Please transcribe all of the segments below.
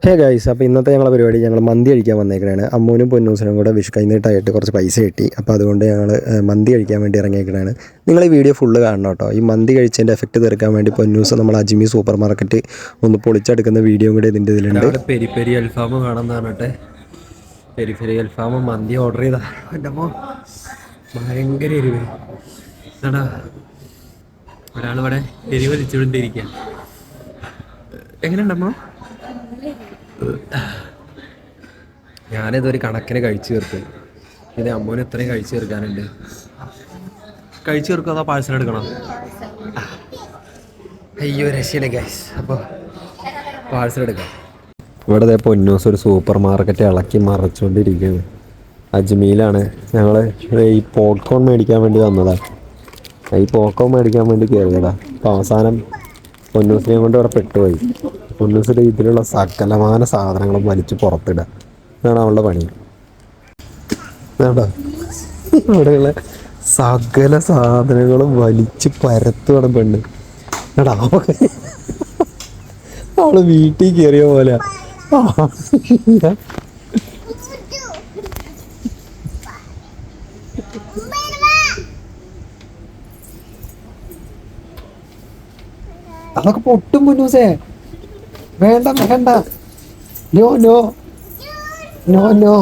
Hey guys, അപ്പോൾ ഇന്നത്തെ ഞങ്ങളുടെ പരിപാടി ഞങ്ങൾ മന്തി കഴിക്കാൻ വന്നേക്കണാണ്. അമ്മൂനും പൊന്നൂസിനും കൂടെ വിഷു കൈനീട്ടായിട്ട് കുറച്ച് പൈസ കിട്ടി. അപ്പോൾ അതുകൊണ്ട് ഞങ്ങൾ മന്തി കഴിക്കാൻ വേണ്ടി ഇറങ്ങിയേക്കണാണ്. നിങ്ങൾ ഈ വീഡിയോ ഫുള്ള് കാണണം കേട്ടോ. ഈ മന്തി കഴിച്ചതിൻ്റെ എഫക്റ്റ് തീർക്കാൻ വേണ്ടി പൊന്നൂസ് നമ്മൾ അജ്മി സൂപ്പർ മാർക്കറ്റ് ഒന്ന് പൊളിച്ചെടുക്കുന്ന വീഡിയോ കൂടെ ഇതിൻ്റെ ഇതിലുണ്ട്. പെരി പെരി അൽഫാം കാണാമെന്ന് പറഞ്ഞിട്ട് പെരി പെരി അൽഫാം മന്തി ഓർഡർ ചെയ്താ. എൻ്റെ അമ്മ ഭയങ്കര എരിവ് എന്നാടാ. ഒരാളിവിടെ എരിവ് വലിച്ചുകൊണ്ടിരിക്കുക. എങ്ങനെയുണ്ടമ്മ? ഞാനിതൊരു കണക്കിന് കഴിച്ചു തീർക്കും. ഇത് അമ്മൂന് ഇത്രയും കഴിച്ചു തീർക്കാനുണ്ട്. കഴിച്ചു തീർക്കും അതോ പാഴ്സൽ എടുക്കണം? അയ്യോ രക്ഷയില്ല ഗൈസ്. അപ്പോൾ പാഴ്സൽ എടുക്കാം. ഇവിടെ പൊന്നൂസ് ഒരു സൂപ്പർ മാർക്കറ്റ് ഇളക്കി മറച്ചുകൊണ്ടിരിക്കുകയാണ്. അജ്മീലാണ്. ഞങ്ങൾ ഈ പോപ്കോൺ മേടിക്കാൻ വേണ്ടി വന്നതാണ്. ഈ പോപ്കോൺ മേടിക്കാൻ വേണ്ടി കയറിയതാണ്. അപ്പോൾ അവസാനം പൊന്നൂസിനെ കൊണ്ട് ഇവിടെ പെട്ടുപോയി. പൊന്നൂസിൻ്റെ ഇതിലുള്ള സകലമാന സാധനങ്ങളും വലിച്ച് പുറത്തിടുക. ഇതാണ് അവളുടെ പണി. കേട്ടോ, ഇവിടെയുള്ള സകല സാധനങ്ങളും വലിച്ച് പരത്തുകയാണ് പെണ്ണ്. കേട്ടോ, അവള് വീട്ടിൽ കയറിയ പോലെ. അതൊക്കെ പൊട്ടും പൊന്നൂസേ. വേണ്ട വേണ്ട, നോ നോ നോ നോ.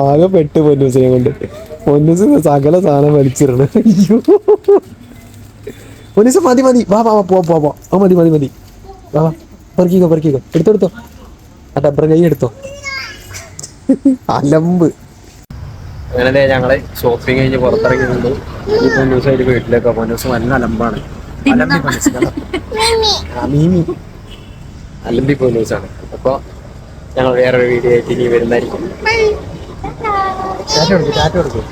ആകെ പെട്ട് പൊന്നൂസിനെ കൊണ്ട്. പൊന്നൂസ് സകല സാധനം വലിച്ചിടണം. അയ്യോ പൊന്നൂസ് മതി മതി, വാ വാ പോ പോ പോ. ആ മതി മതി മതി, വാ വാ, പെറുക്കിക്കോ പെറുക്കിക്കോ. എടുത്തോ ആ ഡബ്ബർ കൈ എടുത്തോ. അലമ്പ്. അങ്ങനെ ഞങ്ങള് ഷോപ്പിംഗ് കഴിഞ്ഞ് പുറത്തിറങ്ങിയിട്ടുണ്ട്. ഈ പൊന്നൂസ് അതിൽ വീട്ടിലേക്കോ. പൊന്നൂസ് നല്ല അലമ്പാണ്. മീമി അലമ്പി പൊന്നൂസാണ്. അപ്പോൾ ഞങ്ങൾ വേറൊരു വീഡിയോ ആയിട്ട് ഇനി വരുന്നതായിരിക്കും. ടാറ്റ കൊടുക്കും.